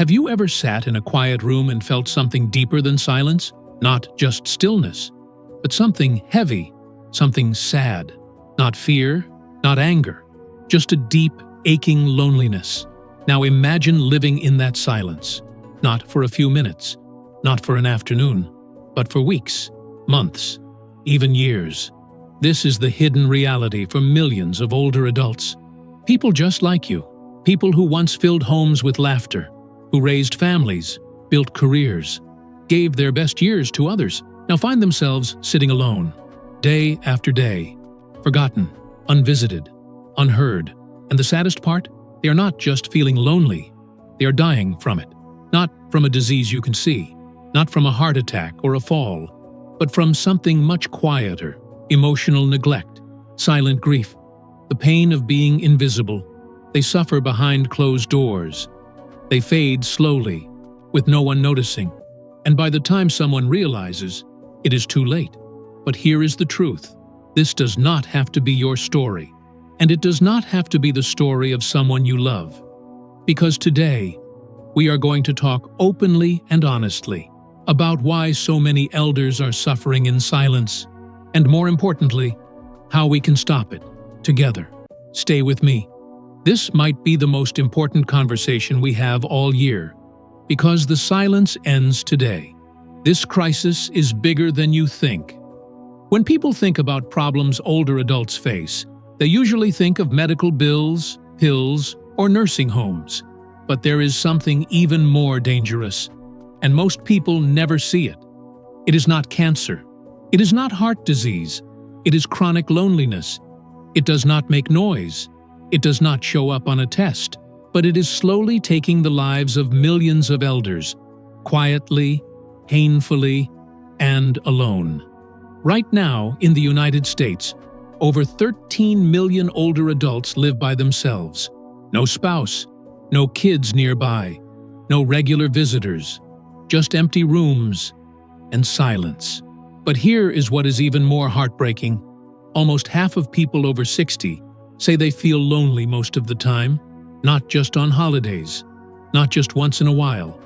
Have you ever sat in a quiet room and felt something deeper than silence? Not just stillness, but something heavy, something sad. Not fear, not anger, just a deep, aching loneliness. Now imagine living in that silence, not for a few minutes, not for an afternoon, but for weeks, months, even years. This is the hidden reality for millions of older adults. People just like you, people who once filled homes with laughter, who raised families, built careers, gave their best years to others, now find themselves sitting alone, day after day, forgotten, unvisited, unheard. And the saddest part? They are not just feeling lonely, they are dying from it. Not from a disease you can see, not from a heart attack or a fall, but from something much quieter, emotional neglect, silent grief, the pain of being invisible. They suffer behind closed doors. They fade slowly, with no one noticing. And by the time someone realizes, it is too late. But here is the truth. This does not have to be your story. And it does not have to be the story of someone you love. Because today, we are going to talk openly and honestly about why so many elders are suffering in silence, and more importantly, how we can stop it, together. Stay with me. This might be the most important conversation we have all year, because the silence ends today. This crisis is bigger than you think. When people think about problems older adults face, they usually think of medical bills, pills, or nursing homes. But there is something even more dangerous, and most people never see it. It is not cancer. It is not heart disease. It is chronic loneliness. It does not make noise. It does not show up on a test, but it is slowly taking the lives of millions of elders, quietly, painfully, and alone. Right now, in the United States, over 13 million older adults live by themselves. No spouse, no kids nearby, no regular visitors, just empty rooms and silence. But here is what is even more heartbreaking. Almost half of people over 60 say they feel lonely most of the time, not just on holidays, not just once in a while,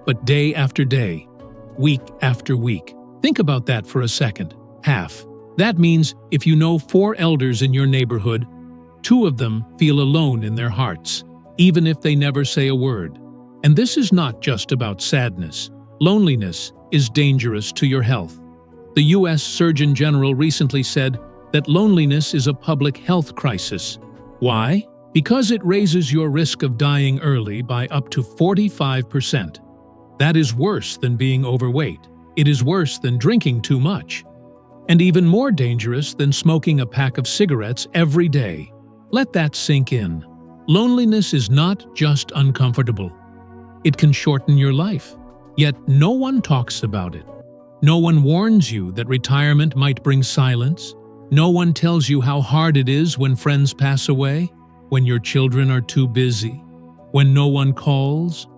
but day after day, week after week. Think about that for a second. Half. That means if you know 4 elders in your neighborhood, 2 of them feel alone in their hearts, even if they never say a word. And this is not just about sadness. Loneliness is dangerous to your health. The U.S. Surgeon General recently said that loneliness is a public health crisis. Why? Because it raises your risk of dying early by up to 45%. That is worse than being overweight. It is worse than drinking too much. And even more dangerous than smoking a pack of cigarettes every day. Let that sink in. Loneliness is not just uncomfortable. It can shorten your life. Yet no one talks about it. No one warns you that retirement might bring silence. No one tells you how hard it is when friends pass away, when your children are too busy, when no one calls,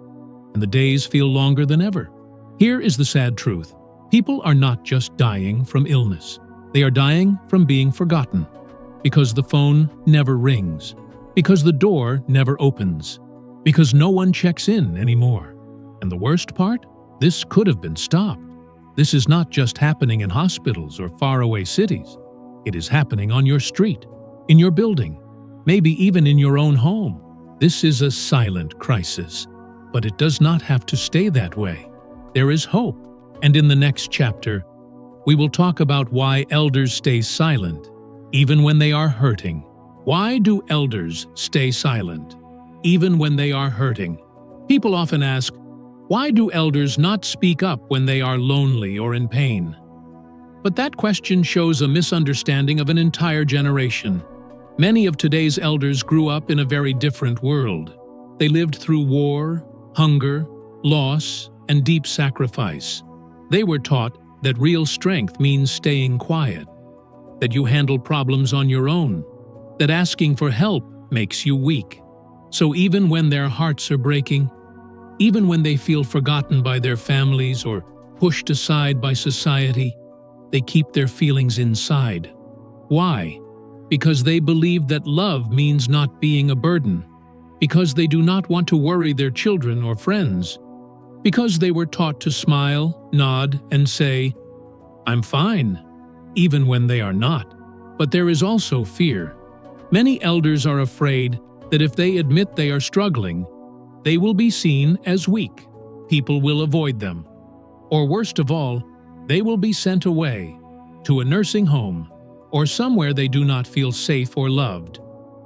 and the days feel longer than ever. Here is the sad truth. People are not just dying from illness. They are dying from being forgotten, because the phone never rings, because the door never opens, because no one checks in anymore. And the worst part? This could have been stopped. This is not just happening in hospitals or faraway cities. It is happening on your street, in your building, maybe even in your own home. This is a silent crisis, but it does not have to stay that way. There is hope. And in the next chapter, we will talk about why elders stay silent, even when they are hurting. Why do elders stay silent, even when they are hurting? People often ask, why do elders not speak up when they are lonely or in pain? But that question shows a misunderstanding of an entire generation. Many of today's elders grew up in a very different world. They lived through war, hunger, loss, and deep sacrifice. They were taught that real strength means staying quiet, that you handle problems on your own, that asking for help makes you weak. So even when their hearts are breaking, even when they feel forgotten by their families or pushed aside by society, they keep their feelings inside. Why? Because they believe that love means not being a burden, because they do not want to worry their children or friends, because they were taught to smile, nod, and say, "I'm fine," even when they are not. But there is also fear. Many elders are afraid that if they admit they are struggling, they will be seen as weak. People will avoid them. Or worst of all, they will be sent away to a nursing home or somewhere they do not feel safe or loved.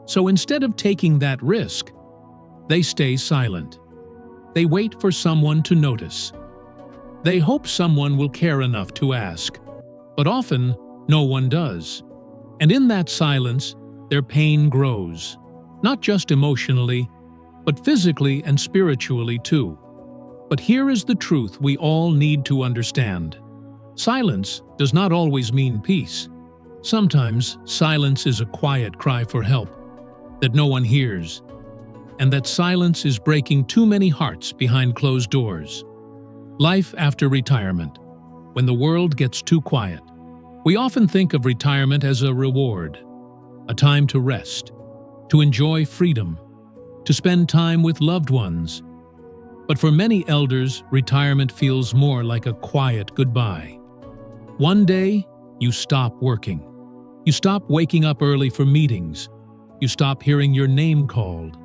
So instead of taking that risk, they stay silent. They wait for someone to notice. They hope someone will care enough to ask, but often no one does. And in that silence, their pain grows, not just emotionally, but physically and spiritually too. But here is the truth we all need to understand. Silence does not always mean peace. Sometimes silence is a quiet cry for help that no one hears, and that silence is breaking too many hearts behind closed doors. Life after retirement, when the world gets too quiet. We often think of retirement as a reward, a time to rest, to enjoy freedom, to spend time with loved ones. But for many elders, retirement feels more like a quiet goodbye. One day, you stop working. You stop waking up early for meetings. You stop hearing your name called.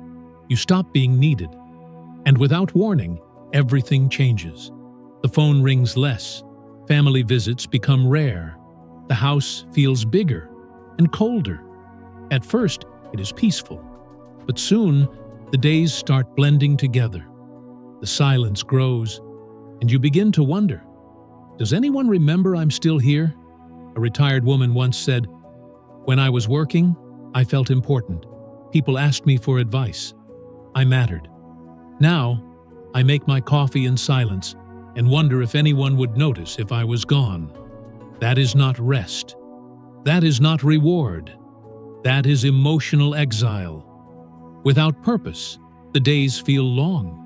You stop being needed. And without warning, everything changes. The phone rings less. Family visits become rare. The house feels bigger and colder. At first, it is peaceful. But soon, the days start blending together. The silence grows, and you begin to wonder, does anyone remember I'm still here? A retired woman once said, "When I was working, I felt important. People asked me for advice. I mattered. Now, I make my coffee in silence and wonder if anyone would notice if I was gone." That is not rest. That is not reward. That is emotional exile. Without purpose, the days feel long.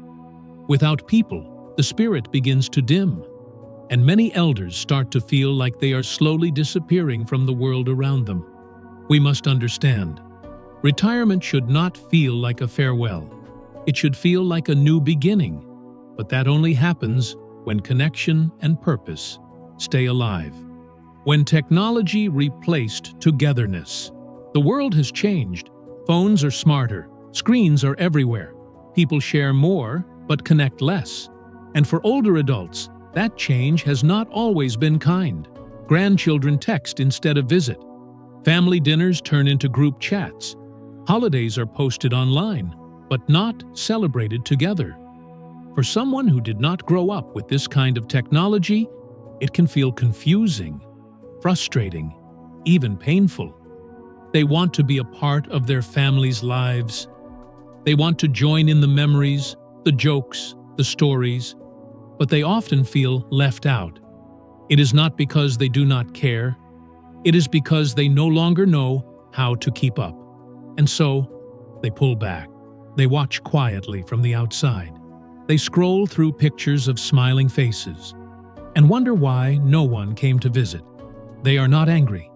Without people, the spirit begins to dim, and many elders start to feel like they are slowly disappearing from the world around them. We must understand, retirement should not feel like a farewell. It should feel like a new beginning, but that only happens when connection and purpose stay alive. When technology replaced togetherness. The world has changed. Phones are smarter. Screens are everywhere. People share more, but connect less. And for older adults, that change has not always been kind. Grandchildren text instead of visit. Family dinners turn into group chats. Holidays are posted online, but not celebrated together. For someone who did not grow up with this kind of technology, it can feel confusing, frustrating, even painful. They want to be a part of their family's lives. They want to join in the memories, the jokes, the stories, but they often feel left out. It is not because they do not care. It is because they no longer know how to keep up. And so, they pull back. They watch quietly from the outside. They scroll through pictures of smiling faces and wonder why no one came to visit. They are not angry.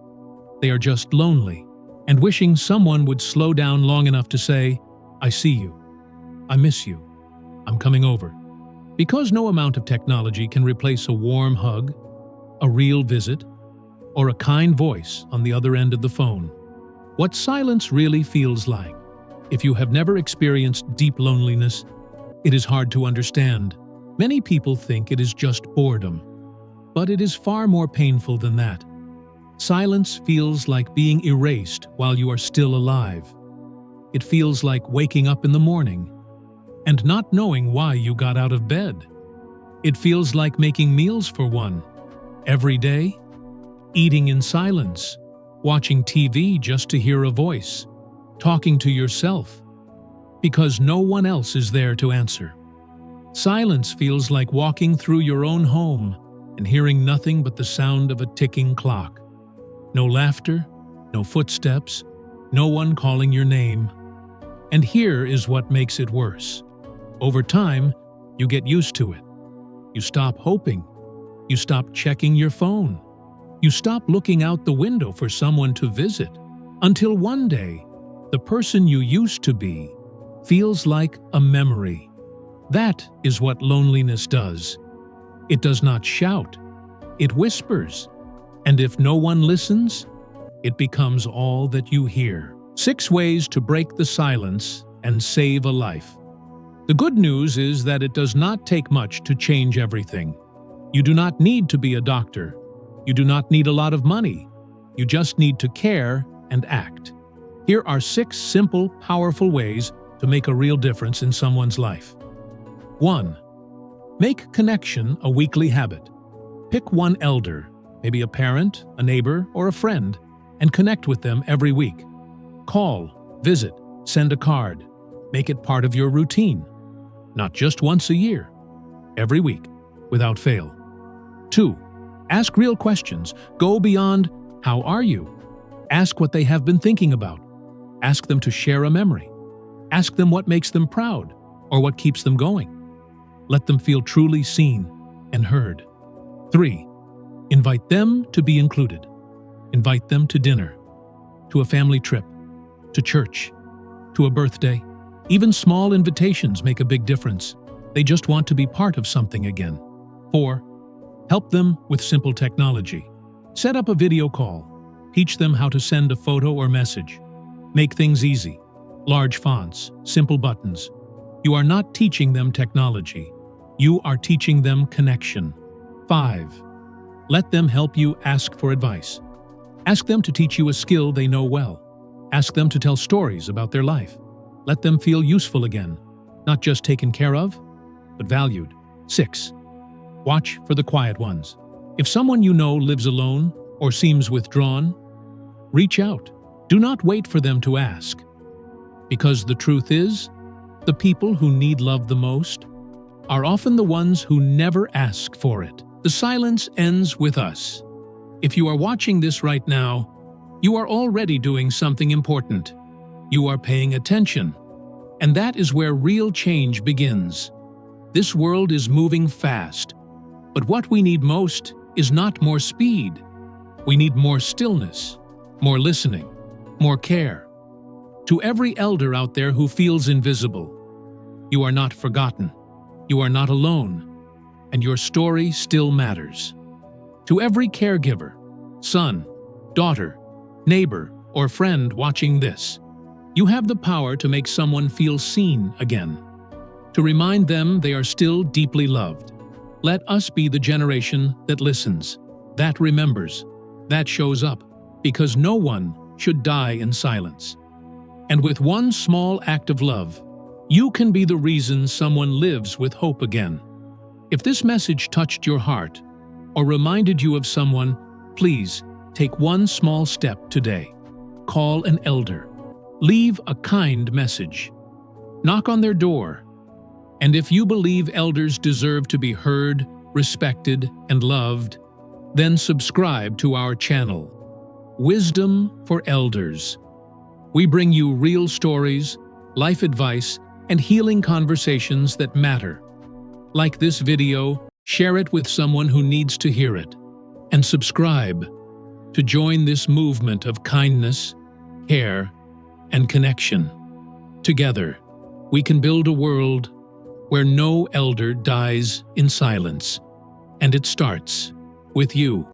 They are just lonely and wishing someone would slow down long enough to say, "I see you. I miss you. I'm coming over." Because no amount of technology can replace a warm hug, a real visit, or a kind voice on the other end of the phone. What silence really feels like. If you have never experienced deep loneliness, it is hard to understand. Many people think it is just boredom, but it is far more painful than that. Silence feels like being erased while you are still alive. It feels like waking up in the morning and not knowing why you got out of bed. It feels like making meals for one every day, eating in silence, watching TV just to hear a voice, talking to yourself, because no one else is there to answer. Silence feels like walking through your own home and hearing nothing but the sound of a ticking clock. No laughter, no footsteps, no one calling your name. And here is what makes it worse. Over time, you get used to it. You stop hoping. You stop checking your phone. You stop looking out the window for someone to visit, until one day, the person you used to be feels like a memory. That is what loneliness does. It does not shout, it whispers. And if no one listens, it becomes all that you hear. 6 ways to break the silence and save a life. The good news is that it does not take much to change everything. You do not need to be a doctor. You do not need a lot of money. You just need to care and act. Here are 6 simple, powerful ways to make a real difference in someone's life. 1. Make connection a weekly habit. Pick one elder, maybe a parent, a neighbor, or a friend, and connect with them every week. Call, visit, send a card. Make it part of your routine. Not just once a year, every week, without fail. 2. Ask real questions. Go beyond, "How are you?" Ask what they have been thinking about. Ask them to share a memory. Ask them what makes them proud or what keeps them going. Let them feel truly seen and heard. 3. Invite them to be included. Invite them to dinner, to a family trip, to church, to a birthday. Even small invitations make a big difference. They just want to be part of something again. 4. Help them with simple technology. Set up a video call. Teach them how to send a photo or message. Make things easy. Large fonts, simple buttons. You are not teaching them technology. You are teaching them connection. 5. Let them help you ask for advice. Ask them to teach you a skill they know well. Ask them to tell stories about their life. Let them feel useful again, not just taken care of, but valued. 6. Watch for the quiet ones. If someone you know lives alone or seems withdrawn, reach out. Do not wait for them to ask. Because the truth is, the people who need love the most are often the ones who never ask for it. The silence ends with us. If you are watching this right now, you are already doing something important. You are paying attention. And that is where real change begins. This world is moving fast. But what we need most is not more speed. We need more stillness, more listening, more care. To every elder out there who feels invisible, you are not forgotten. You are not alone. And your story still matters. To every caregiver, son, daughter, neighbor, or friend watching this, you have the power to make someone feel seen again, to remind them they are still deeply loved. Let us be the generation that listens, that remembers, that shows up, because no one should die in silence. And with one small act of love, you can be the reason someone lives with hope again. If this message touched your heart or reminded you of someone, please take one small step today. Call an elder. Leave a kind message. Knock on their door. And if you believe elders deserve to be heard, respected, and loved, then subscribe to our channel, Wisdom for Elders. We bring you real stories, life advice, and healing conversations that matter. Like this video, share it with someone who needs to hear it, and subscribe to join this movement of kindness, care, and connection. Together, we can build a world where no elder dies in silence, and it starts with you.